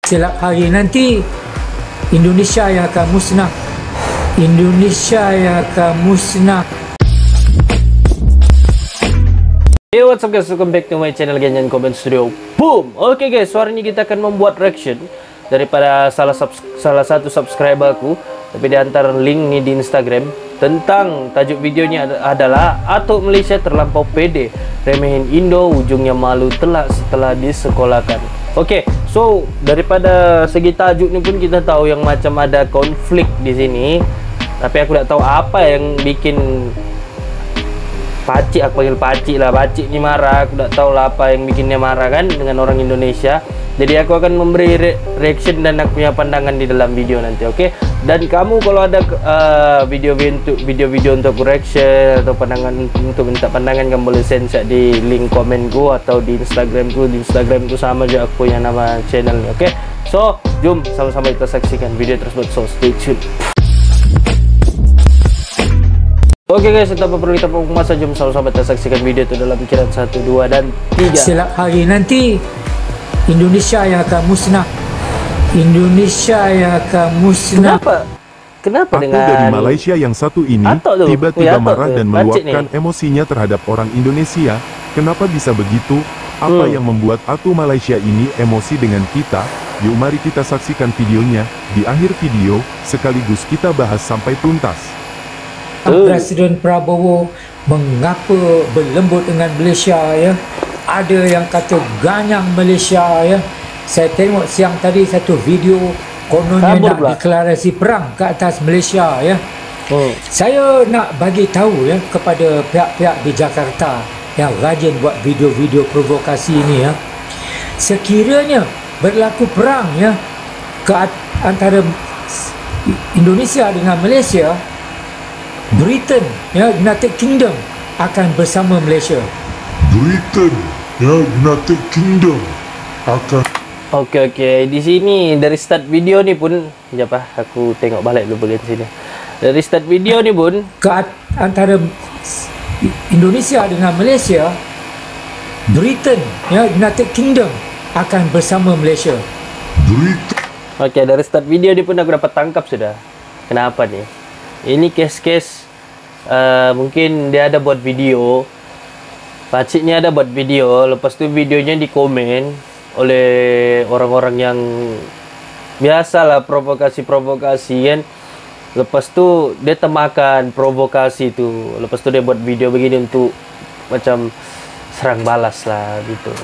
Setiap hari nanti Indonesia yang akan musnah. Indonesia yang akan musnah. Hey, what's up guys, welcome back to my channel Ganyan Comment Studio. Boom. Oke guys, hari ini kita akan membuat reaction daripada salah satu subscriber aku. Tapi dia antar link nih di Instagram. Tentang tajuk videonya adalah Atuk Malaysia terlampau pede, remehin Indo, ujungnya malu telak setelah disekolahkan. Oke, so daripada segi tajuk ni pun kita tahu yang macam ada konflik di sini. Tapi aku tak tahu apa yang bikin Pacik, aku panggil Pacik lah, Pacik ni marah. Aku tak tahu lah apa yang bikin dia marah kan dengan orang Indonesia. Jadi aku akan memberi reaction dan aku punya pandangan di dalam video nanti, oke? Dan kamu kalau ada video-video untuk reaction atau pandangan untuk minta pandangan, kamu boleh send di link komen ku atau di Instagram ku. Di Instagram ku sama aja aku punya nama channel, oke? So, jom sama-sama kita saksikan video tersebut. So, stay tuned. Oke guys, tanpa perlu kita buang masa, jom sama-sama kita saksikan video itu dalam pikiran 1, 2, dan 3. Setiap hari nanti Indonesia yang akan musnah. Indonesia yang akan musnah. Kenapa Aku dengan dari Malaysia yang satu ini tiba-tiba marah dan meluapkan emosinya terhadap orang Indonesia? Kenapa bisa begitu? Apa yang membuat Atuk Malaysia ini emosi dengan kita? Yuk mari kita saksikan videonya. Di akhir video, sekaligus kita bahas sampai tuntas. Presiden Prabowo mengapa berlembut dengan Malaysia, ya? Ada yang kata ganyang Malaysia, ya. Saya tengok siang tadi satu video kononnya nak deklarasi perang ke atas Malaysia, ya. Saya nak bagi tahu, ya, kepada pihak-pihak di Jakarta yang rajin buat video-video provokasi ini, ya. Sekiranya berlaku perang, ya, antara Indonesia dengan Malaysia, Britain, ya, United Kingdom akan bersama Malaysia. Britain, ya, United Kingdom akan. Oke, di sini dari start video ni pun, sekejap aku tengok balik dulu bagian sini. Dari start video ni pun antara Indonesia dengan Malaysia, Britain, ya, United Kingdom akan bersama Malaysia. Britain. Oke, dari start video ni pun aku dapat tangkap sudah. Kenapa nih? Ini kes-kes mungkin dia ada buat video, Paciknya ada buat video, lepas tu videonya dikomen oleh orang-orang yang biasalah provokasi-provokasi kan. Lepas tu dia temakan provokasi tu, lepas tu dia buat video begini untuk macam serang balas lah gitu.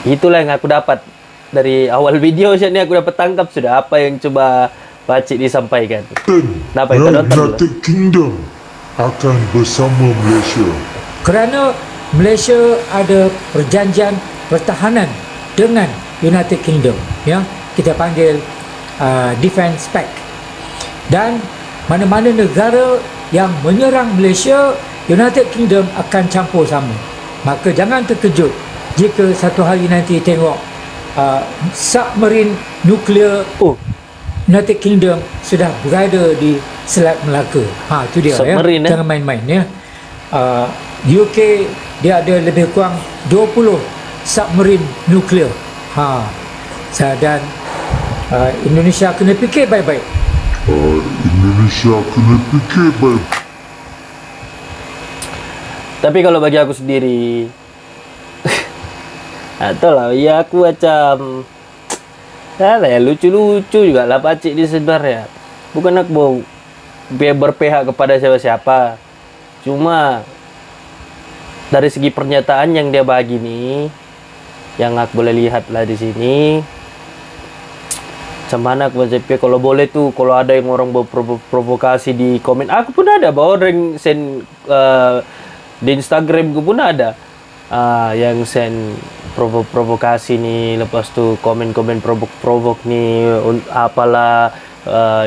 Itulah yang aku dapat dari awal video ni, aku dapat tangkap sudah apa yang coba Pacik disampaikan. Kenapa kita nonton dulu? United Kingdom akan bersama Malaysia. Kerana Malaysia ada perjanjian pertahanan dengan United Kingdom, ya, kita panggil Defence Pact. Dan mana-mana negara yang menyerang Malaysia, United Kingdom akan campur sama. Maka jangan terkejut jika satu hari nanti tengok submarine nuklear United Kingdom sudah berada di Selat Melaka. Itu dia, submarine, ya. Jangan main-main, ya. UK dia ada lebih kurang 20 submarine nuklear. Dan Indonesia kena fikir baik-baik. Indonesia kena fikir baik. Tapi kalau bagi aku sendiri, itulah, ya aku macam lucu-lucu juga lah Pacik ni sebenarnya. Bukan aku mau berpihak kepada siapa-siapa. Cuma dari segi pernyataan yang dia bagi nih, yang aku boleh lihat lah di sini, macam mana aku macam kalau boleh tuh, kalau ada yang orang berprovokasi di komen, aku pun ada bawa orang send di Instagram ku pun ada yang send provokasi nih, lepas tu komen-komen provok nih, apalah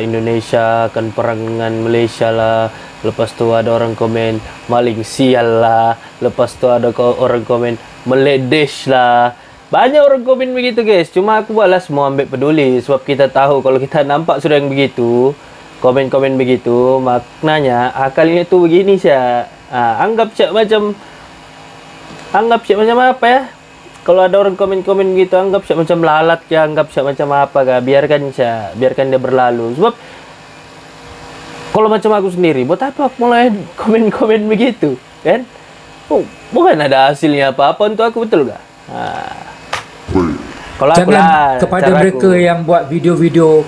Indonesia akan perang dengan Malaysia lah. Lepas tu ada orang komen maling sial lah. Lepas tu ada orang komen meledesh lah. Banyak orang komen begitu guys. Cuma aku balas mau ambil peduli, sebab kita tahu kalau kita nampak sudah yang begitu, komen-komen begitu, maknanya akalnya tu begini Syak. Anggap Syak macam apa ya, kalau ada orang komen-komen gitu, anggap siap macam lalat ya, anggap siap macam apa kah, biarkan dia berlalu. Sebab kalau macam aku sendiri, buat apa aku mulai komen-komen begitu, kan? Oh, bukan ada hasilnya apa-apa untuk aku, betul gak? Kalau aku lah, kepada mereka yang buat video-video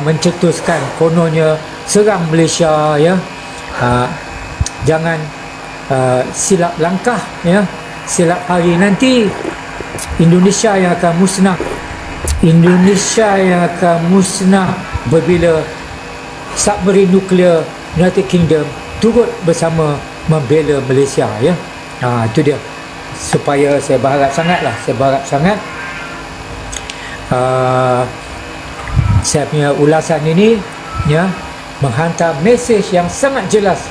mencetuskan kononnya serang Malaysia, ya, jangan silap langkah, ya. Silap hari nanti Indonesia yang akan musnah. Indonesia yang akan musnah apabila submarine nuklear United Kingdom turut bersama membela Malaysia, ya. Itu dia. Supaya saya berharap sangat saya punya ulasan ini, ya, menghantar mesej yang sangat jelas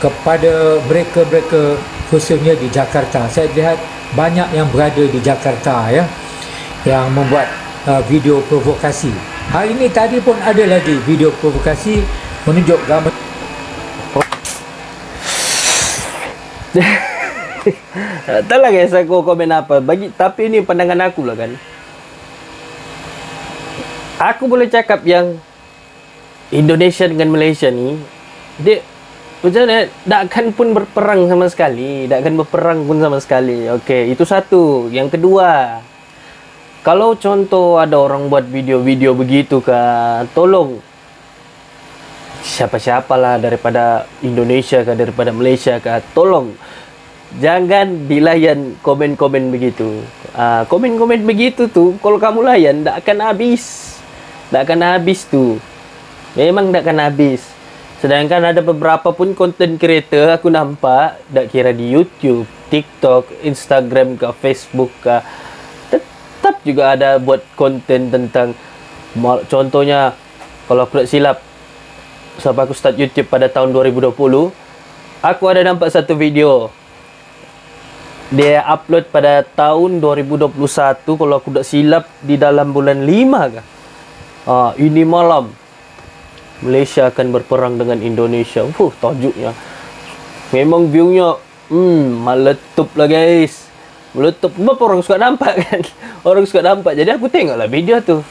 kepada mereka-mereka khususnya di Jakarta. Saya lihat banyak yang berada di Jakarta, ya, yang membuat video provokasi. Hari ini tadi pun ada lagi video provokasi menunjuk gambar. Tak lah guys, aku komen apa tapi ini pandangan aku lah kan. Aku boleh cakap yang Indonesia dengan Malaysia ni, dia macam mana, tak akan pun berperang sama sekali. Okey, itu satu. Yang kedua, kalau contoh ada orang buat video-video begitu kah, tolong siapa-siapalah daripada Indonesia kah, daripada Malaysia kah, tolong jangan dilayan komen-komen begitu. Komen-komen begitu tu, kalau kamu layan, tak akan habis tu. Memang tak akan habis. Sedangkan ada beberapa pun content creator aku nampak, tak kira di YouTube, TikTok, Instagram ke Facebook ke, tetap juga ada buat konten tentang, contohnya kalau aku tak silap, sebab aku start YouTube pada tahun 2020, aku ada nampak satu video dia upload pada tahun 2021, kalau aku tak silap di dalam bulan 5 ke. Ini malam Malaysia akan berperang dengan Indonesia. Tajuknya memang viewnya meletup lah guys. Meletup. Berapa orang suka nampak kan? Orang suka nampak. Jadi aku tengoklah video tu.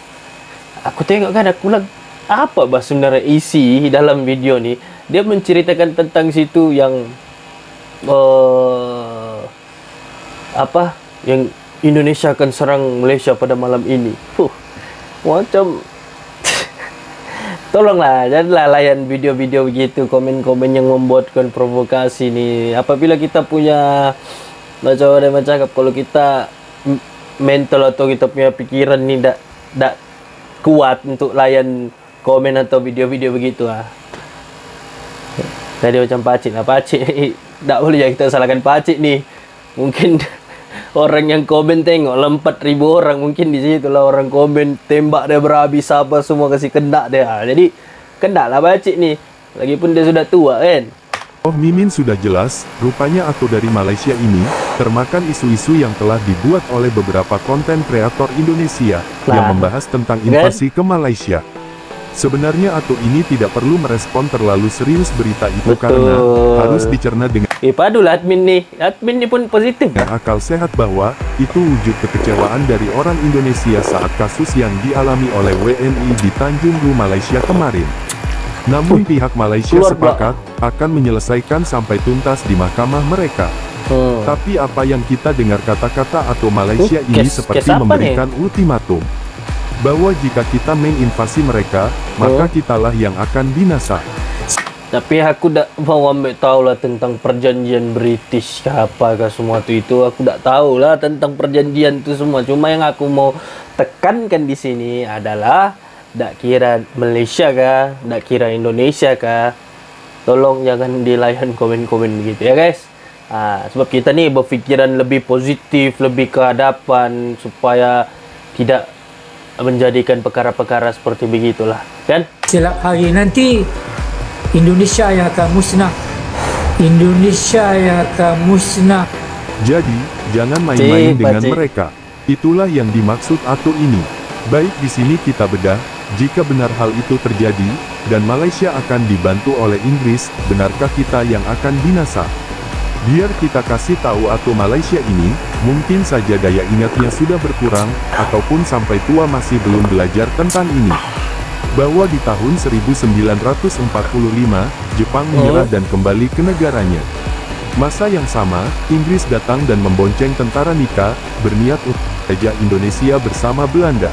Aku tengok kan, aku bilang, apa bah sebenarnya isi dalam video ni? Dia menceritakan tentang situ yang yang Indonesia akan serang Malaysia pada malam ini. Macam tolonglah, janganlah layan video-video begitu, komen-komen yang membuatkan provokasi ni. Apabila kita punya, macam kalau kita mental atau kita punya pikiran ni tak kuat untuk layan komen atau video-video begitu Jadi macam Pakcik lah. Pakcik tak boleh kita salahkan Pakcik ni. Mungkin orang yang komen tengok 4,000 orang, mungkin di situ lah orang komen, tembak dia berhabis apa semua, kasih kena dia. Jadi kena lah Pakcik ni, lagipun dia sudah tua kan. Mimin sudah jelas, rupanya aku dari Malaysia ini termakan isu-isu yang telah dibuat oleh beberapa konten kreator Indonesia yang membahas tentang invasi ke Malaysia. Sebenarnya Ato ini tidak perlu merespon terlalu serius berita itu. Betul. Karena harus dicerna dengan padulah admin ni pun positif. Akal sehat bahwa itu wujud kekecewaan dari orang Indonesia saat kasus yang dialami oleh WNI di Tanjung Ru, Malaysia kemarin. Namun pihak Malaysia sepakat akan menyelesaikan sampai tuntas di mahkamah mereka. Tapi apa yang kita dengar kata-kata Ato Malaysia ini seperti memberikan ultimatum bahwa jika kita menginvasi mereka, maka kitalah yang akan binasa. Tapi aku tak mau ambil tahu lah tentang perjanjian British ke apa ke semua itu aku tak tahu lah tentang perjanjian itu semua. Cuma yang aku mau tekankan di sini adalah tak kira Malaysia ke, tak kira Indonesia ke, tolong jangan dilayan komen-komen begitu ya guys. Sebab kita ni berfikiran lebih positif, lebih ke hadapan supaya tidak menjadikan perkara-perkara seperti begitulah kan. Silap hari nanti Indonesia yang akan musnah. Indonesia yang akan musnah. Jadi jangan main-main dengan mereka. Itulah yang dimaksud Ato ini. Baik, di sini kita bedah, jika benar hal itu terjadi dan Malaysia akan dibantu oleh Inggris, benarkah kita yang akan binasa? Biar kita kasih tahu atau Malaysia ini, mungkin saja daya ingatnya sudah berkurang, ataupun sampai tua masih belum belajar tentang ini. Bahwa di tahun 1945, Jepang menyerah dan kembali ke negaranya. Masa yang sama, Inggris datang dan membonceng tentara Nika, berniat untuk menjajah Indonesia bersama Belanda.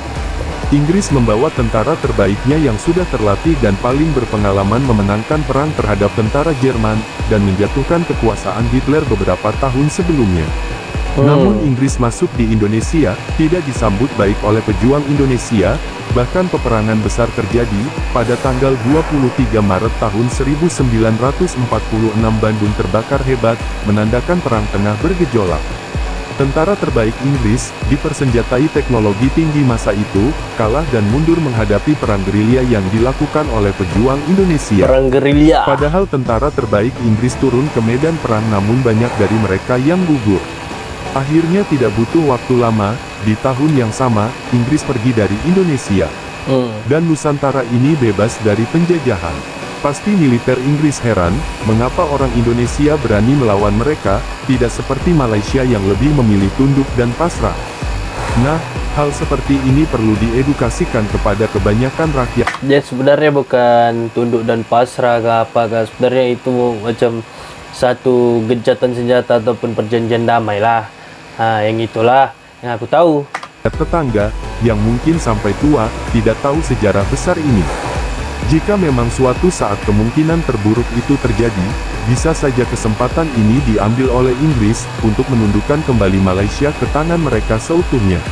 Inggris membawa tentara terbaiknya yang sudah terlatih dan paling berpengalaman memenangkan perang terhadap tentara Jerman, dan menjatuhkan kekuasaan Hitler beberapa tahun sebelumnya. Namun Inggris masuk di Indonesia, tidak disambut baik oleh pejuang Indonesia, bahkan peperangan besar terjadi, pada tanggal 23 Maret tahun 1946 Bandung terbakar hebat, menandakan Perang Tengah bergejolak. Tentara terbaik Inggris, dipersenjatai teknologi tinggi masa itu, kalah dan mundur menghadapi perang gerilya yang dilakukan oleh pejuang Indonesia. Perang gerilya. Padahal tentara terbaik Inggris turun ke medan perang namun banyak dari mereka yang gugur. Akhirnya tidak butuh waktu lama, di tahun yang sama, Inggris pergi dari Indonesia. Dan Nusantara ini bebas dari penjajahan. Pasti militer Inggris heran, mengapa orang Indonesia berani melawan mereka, tidak seperti Malaysia yang lebih memilih tunduk dan pasrah. Nah, hal seperti ini perlu diedukasikan kepada kebanyakan rakyat. Ya sebenarnya bukan tunduk dan pasrah ke apa ke, sebenarnya itu macam satu gencatan senjata ataupun perjanjian damai lah. Yang itulah yang aku tahu. Tetangga, yang mungkin sampai tua, tidak tahu sejarah besar ini. Jika memang suatu saat kemungkinan terburuk itu terjadi, bisa saja kesempatan ini diambil oleh Inggris, untuk menundukkan kembali Malaysia ke tangan mereka seutuhnya.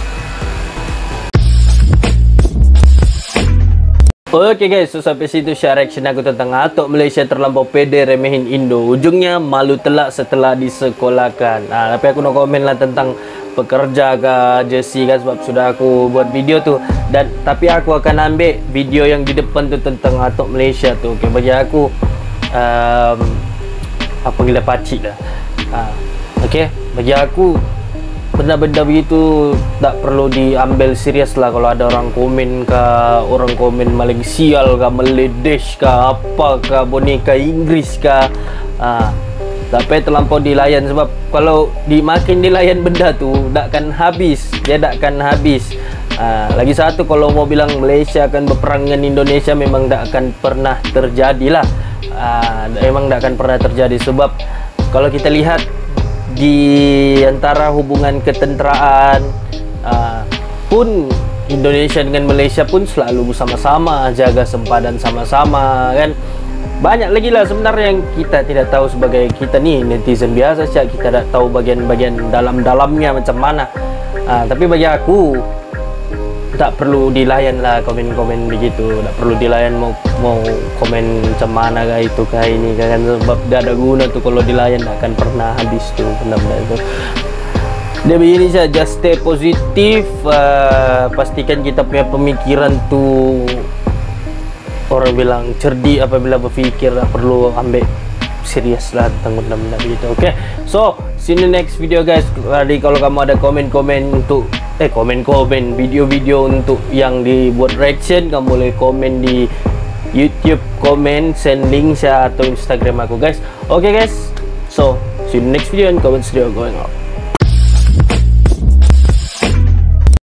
Oke guys, so sampai situ share reaction aku tentang Atok Malaysia terlampau pede remehin Indo. Ujungnya malu telak setelah disekolahkan. Tapi aku no komen lah tentang pekerja ke Jersey kan, sebab sudah aku buat video tuh. Dan tapi aku akan ambil video yang di depan tuh tentang Atok Malaysia tuh. Oke, bagi aku apa gila pacik lah. Oke, bagi aku benda-benda begitu tak perlu diambil serius lah. Kalau ada orang komen maling sial kah, meledesh kah, apa kah, boneka Inggris kah, tapi terlampau dilayan. Sebab kalau makin dilayan benda tu tak akan habis, dia tak akan habis. Lagi satu, kalau mau bilang Malaysia akan berperang dengan Indonesia, memang tak akan pernah terjadi lah. Memang tak akan pernah terjadi. Sebab kalau kita lihat di antara hubungan ketenteraan pun, Indonesia dengan Malaysia pun selalu bersama-sama, jaga sempadan sama-sama kan. Banyak lagi lah sebenarnya yang kita tidak tahu sebagai kita nih netizen biasa saja. Kita tak tahu bagian-bagian dalam-dalamnya macam mana. Tapi bagi aku tak perlu dilayan lah komen-komen begitu. Tak perlu dilayan mau komen macam mana kah itu kah ini kan, sebab tidak ada guna tuh. Kalau dilayan tak akan pernah habis tuh benda-benda itu. Dia begini saja, just stay positif. Pastikan kita punya pemikiran tuh, orang bilang cerdik apabila berfikir, tak perlu ambil serius lah tentang benda-benda begitu. Oke, so see you in the next video guys. Tadi kalau kamu ada komen-komen untuk komen-komen video-video untuk yang dibuat reaction, kamu boleh komen di YouTube, komen, send link saya atau Instagram aku guys. Oke guys, so see you in the next video and comment video going up.